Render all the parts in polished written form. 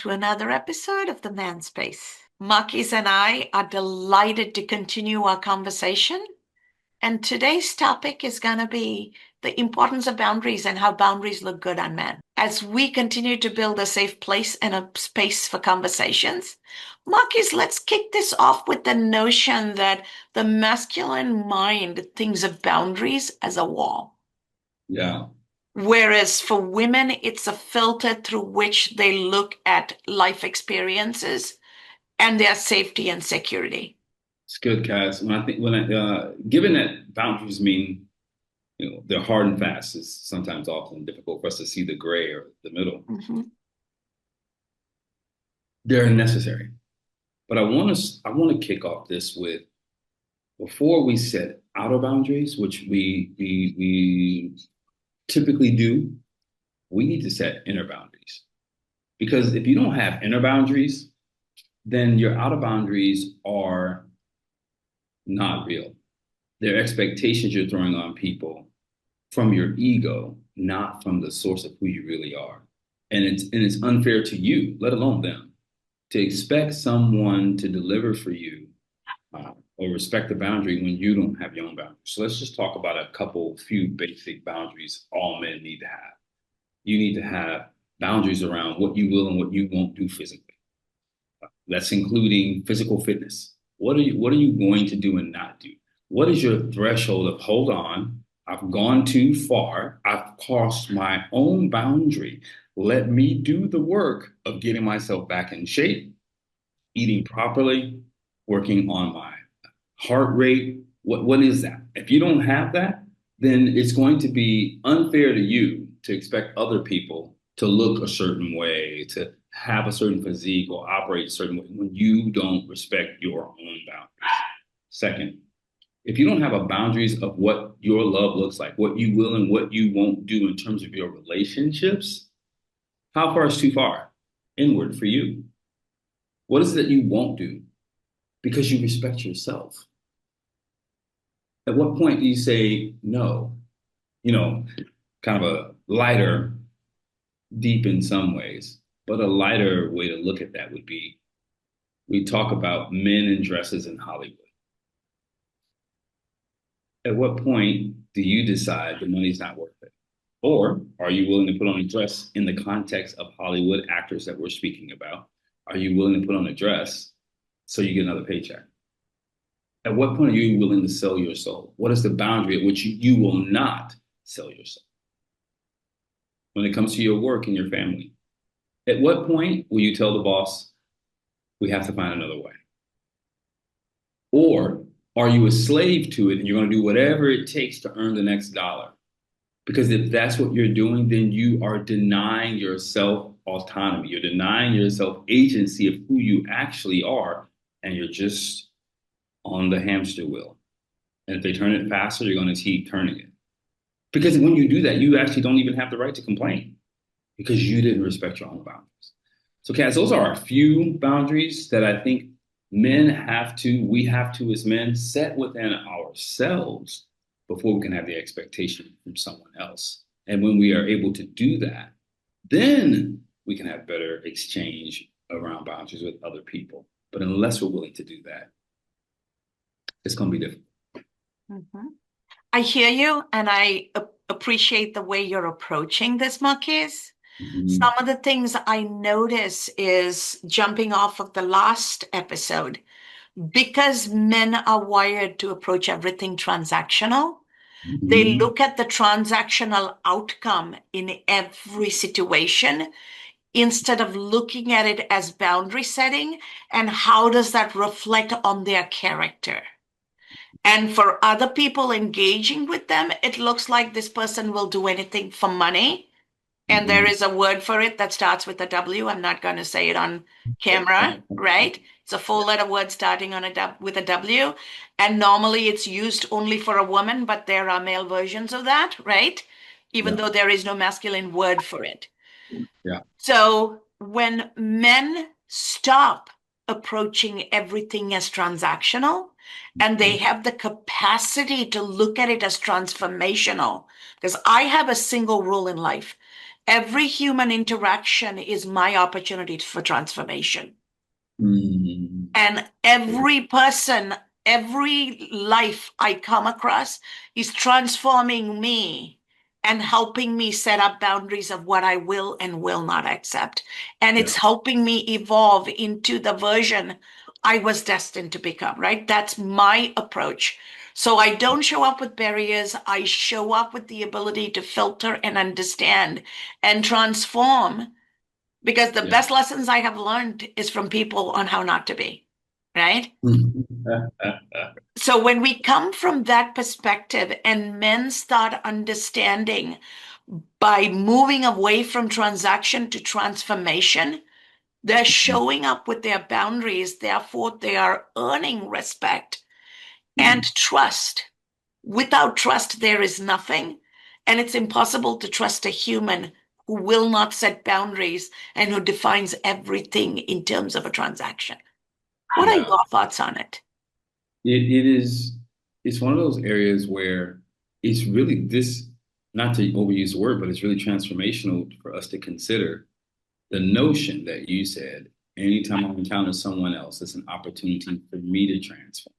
to another episode of The Man Space. Marquese and I are delighted to continue our conversation. And today's topic is going to be the importance of boundaries and how boundaries look good on men. As we continue to build a safe place and a space for conversations, Marquese, let's kick this off with the notion that the masculine mind thinks of boundaries as a wall. Yeah. Whereas for women, it's a filter through which they look at life experiences and their safety and security. It's good, Cas. Given that boundaries mean, they're hard and fast, it's sometimes often difficult for us to see the gray or the middle. Mm-hmm. They're necessary. But I want to kick off this with, before we set outer boundaries, which we typically do, we need to set inner boundaries. Because if you don't have inner boundaries, then your outer boundaries are not real. They're expectations you're throwing on people from your ego, not from the source of who you really are. And it's unfair to you, let alone them, to expect someone to deliver for you or respect the boundary when you don't have your own boundaries. So let's just talk about a few basic boundaries all men need to have. You need to have boundaries around what you will and what you won't do physically. That's including physical fitness. What are you going to do and not do? What is your threshold of, hold on, I've gone too far. I've crossed my own boundary. Let me do the work of getting myself back in shape, eating properly, working on my heart rate. What is that? If you don't have that, then it's going to be unfair to you to expect other people to look a certain way, to have a certain physique or operate a certain way when you don't respect your own boundaries. Second, if you don't have a boundaries of what your love looks like, what you will and what you won't do in terms of your relationships, how far is too far? Inward for you. What is it that you won't do? Because you respect yourself. At what point do you say no? Kind of a lighter, deep in some ways, but a lighter way to look at that would be, we talk about men in dresses in Hollywood. At what point do you decide the money's not worth it? Or are you willing to put on a dress in the context of Hollywood actors that we're speaking about? Are you willing to put on a dress so you get another paycheck? At what point are you willing to sell your soul? What is the boundary at which you will not sell your soul? When it comes to your work and your family, at what point will you tell the boss, we have to find another way? Or are you a slave to it and you're going to do whatever it takes to earn the next dollar? Because if that's what you're doing, then you are denying yourself autonomy. You're denying yourself agency of who you actually are, and you're just on the hamster wheel. And if they turn it faster, you're going to keep turning it. Because when you do that, you actually don't even have the right to complain because you didn't respect your own boundaries. So, Cass, those are a few boundaries that I think we have to, as men, set within ourselves before we can have the expectation from someone else. And when we are able to do that, then we can have better exchange around boundaries with other people. But unless we're willing to do that, it's going to be difficult. Mm-hmm. I hear you, and I appreciate the way you're approaching this, Marquese. Mm-hmm. Some of the things I notice is jumping off of the last episode, because men are wired to approach everything transactional. Mm-hmm. They look at the transactional outcome in every situation instead of looking at it as boundary setting and how does that reflect on their character. And for other people engaging with them, it looks like this person will do anything for money. And there is a word for it that starts with a W. I'm not going to say it on camera, right? It's a four-letter word starting with a W. And normally it's used only for a woman, but there are male versions of that, right? Even though there is no masculine word for it. Yeah. So when men stop approaching everything as transactional, and they have the capacity to look at it as transformational, because I have a single rule in life. Every human interaction is my opportunity for transformation. Mm. And every person, every life I come across is transforming me and helping me set up boundaries of what I will and will not accept. And Yeah. it's helping me evolve into the version I was destined to become, right? That's my approach. So I don't show up with barriers. I show up with the ability to filter and understand and transform, because the Yeah. best lessons I have learned is from people on how not to be, right? So when we come from that perspective and men start understanding by moving away from transaction to transformation, they're showing up with their boundaries. Therefore, they are earning respect and trust. Without trust, there is nothing. And it's impossible to trust a human who will not set boundaries and who defines everything in terms of a transaction. What are Yeah. your thoughts on it? It is, it's one of those areas where it's really this, not to overuse the word, but it's really transformational for us to consider the notion that you said, anytime I encounter someone else, it's an opportunity for me to transform.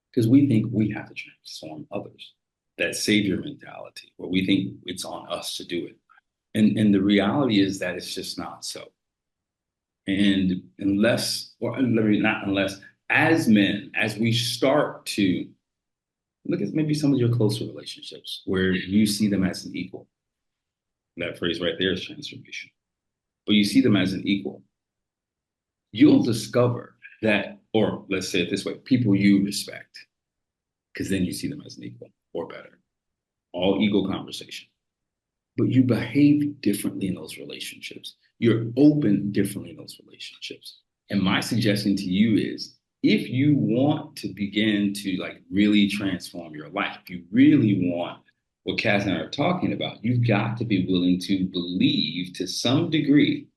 Because we think we have to transform others. That savior mentality, where we think it's on us to do it. And the reality is that it's just not so. And unless, or let me not unless, as men, as we start to look at maybe some of your closer relationships where you see them as an equal, that phrase right there is transformation, but you see them as an equal, you'll discover that, or let's say it this way, people you respect, because then you see them as an equal or better. All ego conversation. But you behave differently in those relationships. You're open differently in those relationships. And my suggestion to you is if you want to begin to like really transform your life, if you really want what Kaz and I are talking about, you've got to be willing to believe to some degree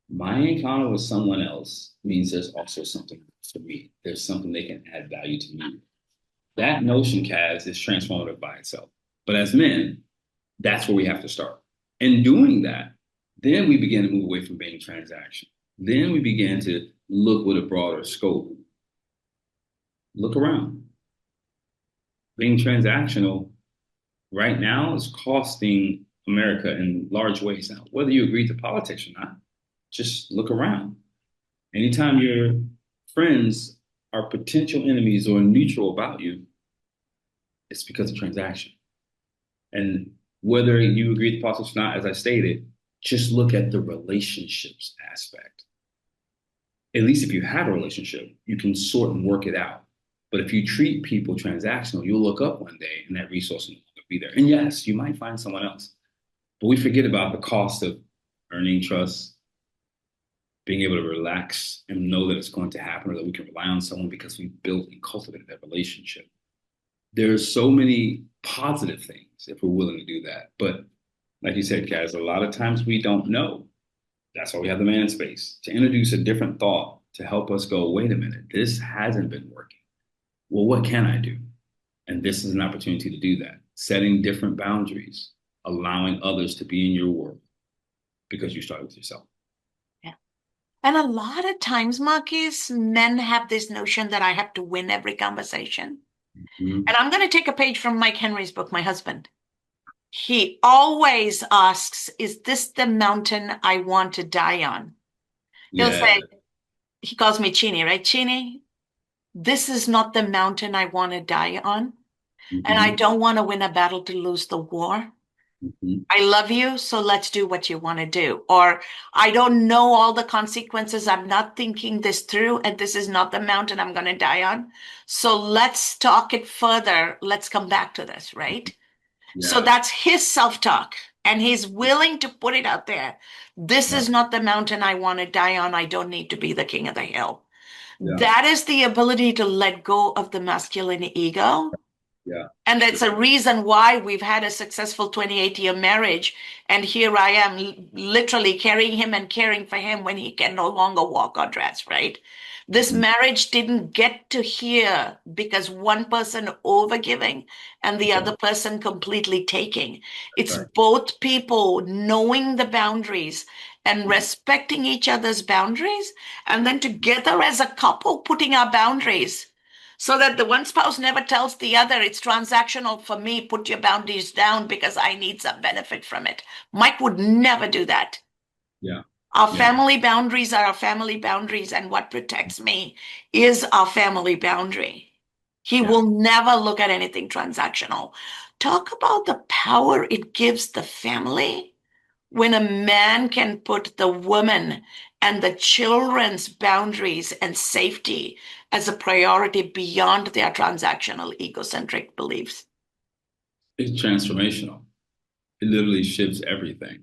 my encounter with someone else means there's also something for me. There's something they can add value to me. That notion, Kaz, is transformative by itself. But as men, that's where we have to start. In doing that, then we begin to move away from being transactional. Then we begin to look with a broader scope. Look around. Being transactional right now is costing America in large ways now. Whether you agree to politics or not, just look around. Anytime your friends are potential enemies or neutral about you, it's because of transaction. And whether you agree with politics or not, as I stated, just look at the relationships aspect. At least if you have a relationship, you can sort and work it out. But if you treat people transactional, you'll look up one day and that resource will be there. And yes, you might find someone else. But we forget about the cost of earning trust, being able to relax and know that it's going to happen or that we can rely on someone because we built and cultivated that relationship. There's so many positive things if we're willing to do that. But like you said, guys, a lot of times we don't know. That's why we have the man space to introduce a different thought to help us go, wait a minute, this hasn't been working. Well, what can I do? And this is an opportunity to do that. Setting different boundaries, allowing others to be in your world because you start with yourself. Yeah. And a lot of times, Marquis, men have this notion that I have to win every conversation. Mm-hmm. And I'm going to take a page from Mike Henry's book, My Husband. He always asks, is this the mountain I want to die on? He'll Yeah. say, he calls me Chini, right? Chini, this is not the mountain I want to die on. And I Mm-hmm. don't want to win a battle to lose the war. Mm-hmm. I love you, so let's do what you want to do. Or I don't know all the consequences. I'm not thinking this through, and this is not the mountain I'm going to die on. So let's talk it further. Let's come back to this, right? So Yeah. that's his self-talk, and he's willing to put it out there. This Yeah. is not the mountain I want to die on. I don't need to be the king of the hill. Yeah. That is the ability to let go of the masculine ego Yeah. And Sure. that's a reason why we've had a successful 28-year marriage. And here I am literally carrying him and caring for him when he can no longer walk or dress, right? This Mhm. marriage didn't get to here because one person overgiving and the That's right. other person completely taking. That's It's right. both people knowing the boundaries and Mhm. respecting each other's boundaries, and then together as a couple putting our boundaries so that the one spouse never tells the other, it's transactional for me, put your boundaries down because I need some benefit from it. Mike would never do that. Yeah. Our Yeah. family boundaries are our family boundaries, and what protects me is our family boundary. He Yeah. will never look at anything transactional. Talk about the power it gives the family when a man can put the woman and the children's boundaries and safety as a priority beyond their transactional egocentric beliefs. It's transformational. It literally shifts everything.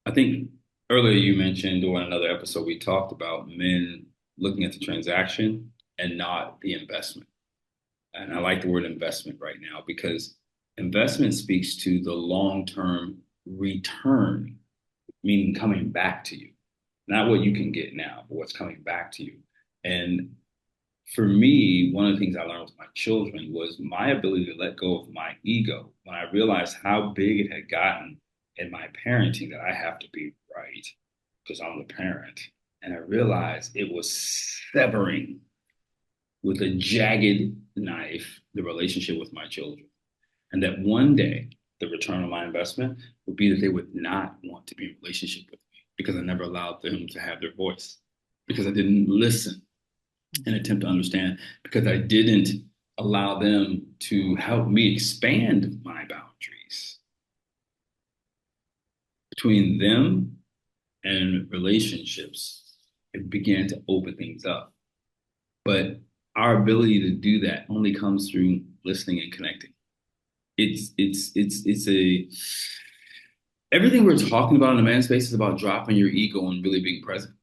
I think earlier you mentioned, or in another episode, we talked about men looking at the transaction and not the investment. And I like the word investment right now because investment speaks to the long-term return, meaning coming back to you, not what you can get now, but what's coming back to you. And for me, one of the things I learned with my children was my ability to let go of my ego when I realized how big it had gotten in my parenting that I have to be right because I'm the parent. And I realized it was severing with a jagged knife the relationship with my children. And that one day, the return on my investment would be that they would not want to be in a relationship with me because I never allowed them to have their voice, because I didn't listen and attempt to understand, because I didn't allow them to help me expand my boundaries between them and relationships. It began to open things up. But our ability to do that only comes through listening and connecting. It's a everything we're talking about in the man space is about dropping your ego and really being present.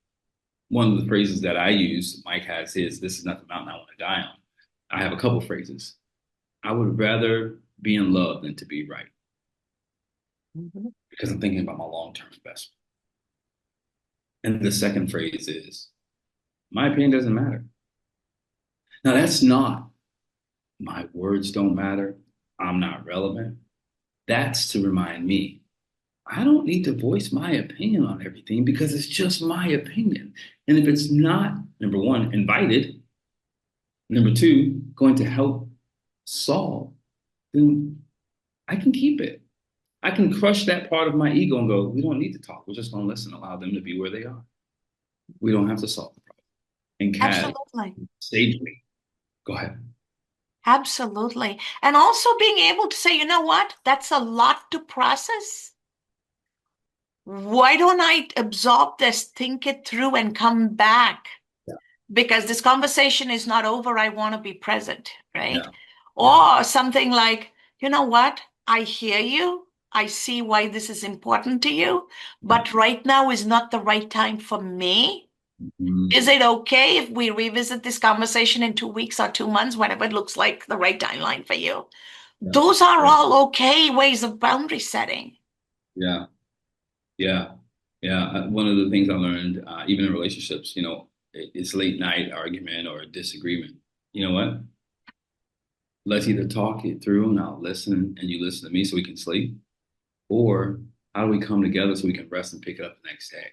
One of the phrases that I use, Mike has his, this is not the mountain I want to die on. I have a couple phrases. I would rather be in love than to be right Mhm. because I'm thinking about my long-term investment. And the second phrase is, my opinion doesn't matter. Now, that's not my words don't matter. I'm not relevant. That's to remind me I don't need to voice my opinion on everything because it's just my opinion. And if it's not, number one, invited, number two, going to help solve, then I can keep it. I can crush that part of my ego and go, we don't need to talk. We're just going to listen, allow them to be where they are. We don't have to solve the problem. And Kat, Absolutely. stage me. Go ahead. Absolutely. And also being able to say, you know what? That's a lot to process. Why don't I absorb this, think it through, and come back? Yeah, Because this conversation is not over. I want to be present, right? yeah, yeah. Or something like, you know what? I hear you. I see why this is important to you, Yeah. but right now is not the right time for me. Mhm. Is it okay if we revisit this conversation in 2 weeks or 2 months, whatever it looks like the right timeline for you? Yeah. Those are Yeah. all okay ways of boundary setting. Yeah. Yeah. Yeah. One of the things I learned, even in relationships, it's late night argument or disagreement. You know what? Let's either talk it through and I'll listen and you listen to me so we can sleep, or how do we come together so we can rest and pick it up the next day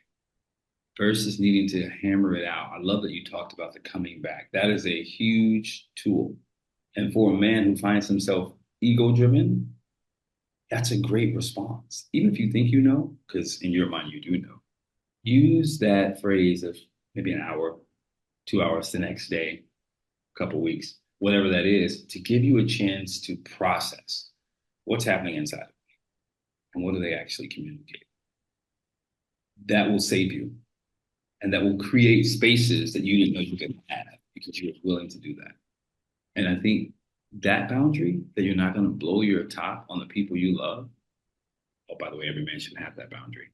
versus needing to hammer it out. I love that you talked about the coming back. That is a huge tool. And for a man who finds himself ego driven, that's a great response. Even if you think you know, because in your mind you do know, use that phrase of maybe an hour, 2 hours the next day, a couple weeks, whatever that is, to give you a chance to process what's happening inside and what do they actually communicate. That will save you and that will create spaces that you didn't know you could have because you were willing to do that. And I think that boundary that you're not going to blow your top on the people you love. Oh, by the way, every man should have that boundary.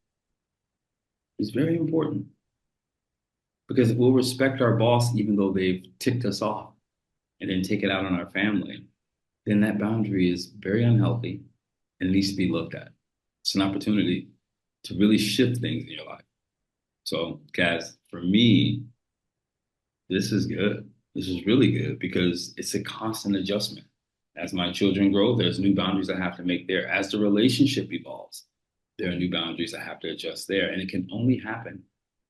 Is very important because we'll respect our boss even though they've ticked us off and then take it out on our family. then that boundary is very unhealthy and needs to be looked at. It's an opportunity to really shift things in your life. So, guys, for me, this is good. This is really good because it's a constant adjustment. As my children grow, there's new boundaries I have to make there. As the relationship evolves, there are new boundaries I have to adjust there. And it can only happen,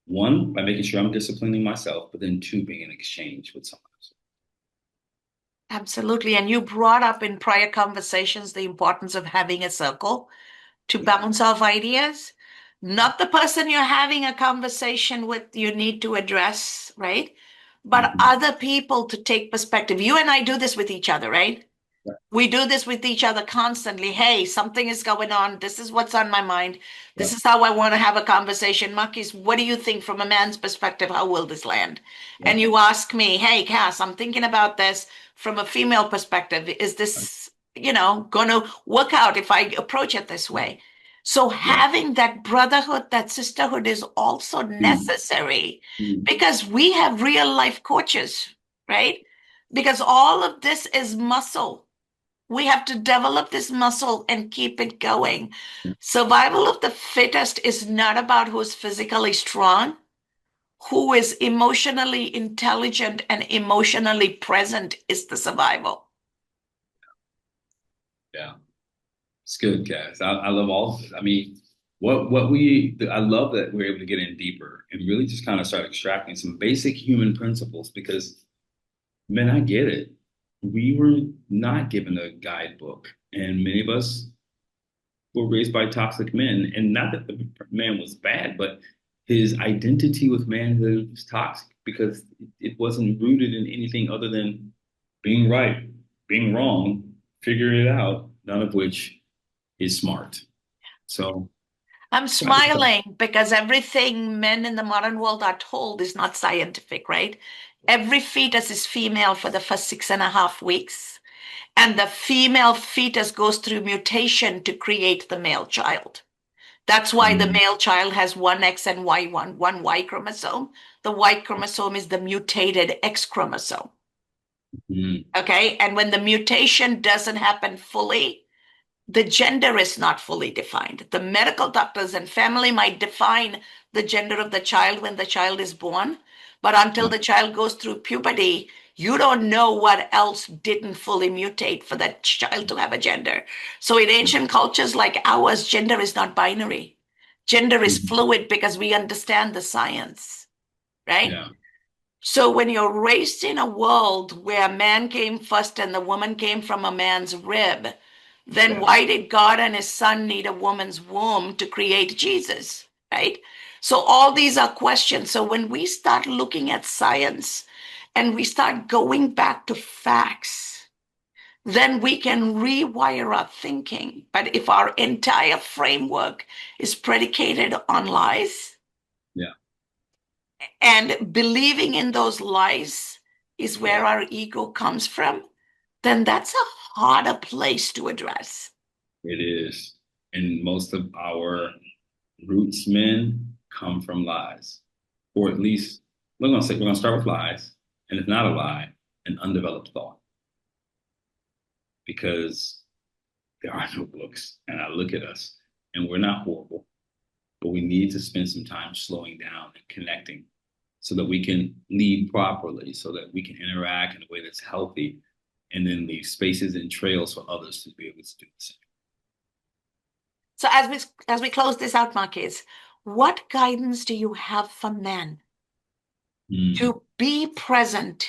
one, by making sure I'm disciplining myself, but then two, being in exchange with someone else. Absolutely. And you brought up in prior conversations the importance of having a circle to Yeah. bounce off ideas. Not the person you're having a conversation with, you need to address, right? But Mhm. other people to take perspective. You and I do this with each other, right? Yeah. We do this with each other constantly. Hey, something is going on. This is what's on my mind. Yeah. This is how I want to have a conversation. Marquise, what do you think from a man's perspective? How will this land? Yeah. And you ask me, hey, Cass, I'm thinking about this from a female perspective. Is this, going to work out if I approach it this way? So Yeah. having that brotherhood, that sisterhood is also Mhm. necessary Mhm. because we have real life coaches, right? Because all of this is muscle. We have to develop this muscle and keep it going. Yeah. Survival of the fittest is not about who's physically strong, who is emotionally intelligent and emotionally present is the survival. Yeah. It's good, guys. I love all of it. I mean, I love that we're able to get in deeper and really just kind of start extracting some basic human principles because, man, I get it. We were not given a guidebook, and many of us were raised by toxic men. And not that the man was bad, but his identity with manhood was toxic because it wasn't rooted in anything other than being right, being wrong, figuring it out, none of which is smart. So, I'm try to, smiling because everything men in the modern world are told is not scientific, right? Every fetus is female for the first 6.5 weeks, and the female fetus goes through mutation to create the male child. That's why the mm, male child has one X and one Y chromosome. The Y chromosome is the mutated X chromosome. mm, Okay. And when the mutation doesn't happen fully, the gender is not fully defined. The medical doctors and family might define the gender of the child when the child is born, but until yeah, the child goes through puberty, you don't know what else didn't fully mutate for that child to have a gender. So in ancient cultures like ours, gender is not binary. Gender is mm, fluid because we understand the science, right? yeah, So when you're raised in a world where man came first and the woman came from a man's rib, then yeah, why did God and his son need a woman's womb to create Jesus? Right? So all these are questions. So when we start looking at science and we start going back to facts, then we can rewire our thinking. But if our entire framework is predicated on lies, yeah, and believing in those lies is where yeah. our ego comes from, then that's a harder place to address. It is. And most of our roots men come from lies, or at least we're gonna start with lies, and if not a lie, an undeveloped thought, because there are no books, and I look at us, and we're not horrible, but we need to spend some time slowing down and connecting, so that we can lead properly, so that we can interact in a way that's healthy, and then leave spaces and trails for others to be able to do the same. So as we close this out, Marquez, what guidance do you have for men Mm, to be present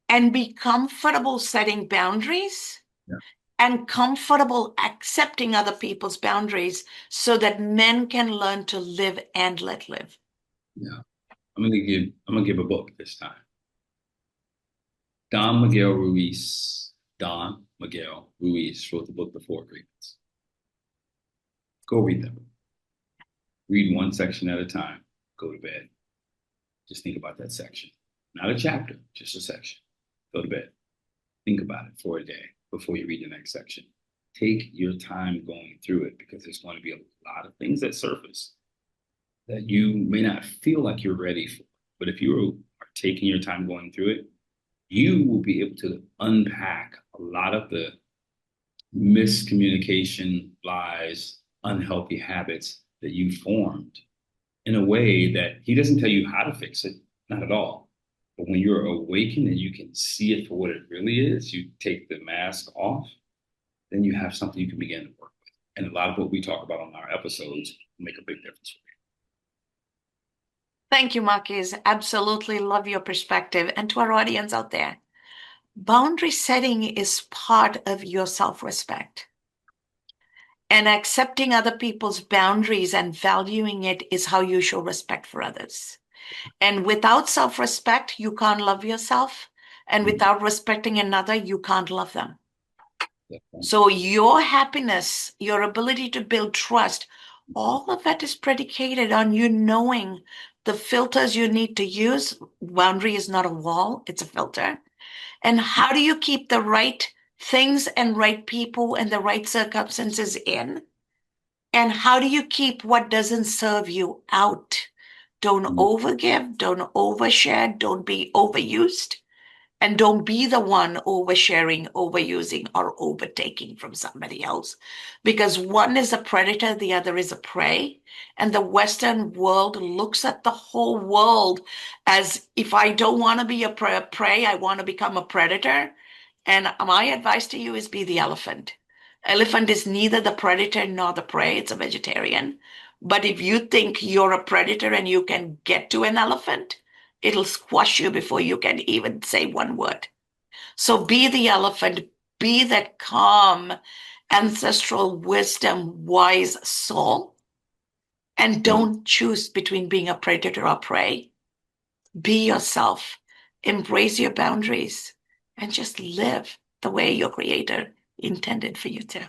and be comfortable setting boundaries yeah, and comfortable accepting other people's boundaries so that men can learn to live and let live? yeah. I'm gonna give a book this time. Don Miguel Ruiz wrote the book The Four Agreements. Go read that book. Read one section at a time. Go to bed. Just think about that section. Not a chapter, just a section. Go to bed. Think about it for a day before you read the next section. Take your time going through it because there's going to be a lot of things that surface that you may not feel like you're ready for. But if you are taking your time going through it, you will be able to unpack a lot of the miscommunication, lies, unhealthy habits that you formed in a way that he doesn't tell you how to fix it, not at all. But when you're awakened and you can see it for what it really is, you take the mask off, then you have something you can begin to work with. And a lot of what we talk about on our episodes make a big difference for Thank you, Marquise. Absolutely love your perspective. And to our audience out there, boundary setting is part of your self-respect. And accepting other people's boundaries and valuing it is how you show respect for others. And without self-respect, you can't love yourself. And you. without respecting another, you can't love them. Mm-hmm. So your happiness, your ability to build trust, all of that is predicated on you knowing the filters you need to use. Boundary is not a wall, it's a filter. And how do you keep the right things and right people and the right circumstances in? And how do you keep what doesn't serve you out? Don't overgive, don't overshare, don't be overused, and don't be the one oversharing, overusing, or overtaking from somebody else. Because one is a predator, the other is a prey. And the Western world looks at the whole world as if I don't want to be a prey, I want to become a predator. And my advice to you is be the elephant. Elephant is neither the predator nor the prey, it's a vegetarian. But if you think you're a predator and you can get to an elephant, it'll squash you before you can even say one word. So be the elephant, be that calm, ancestral wisdom, wise soul, and don't choose between being a predator or prey. Be yourself, embrace your boundaries, and just live the way your creator intended for you to.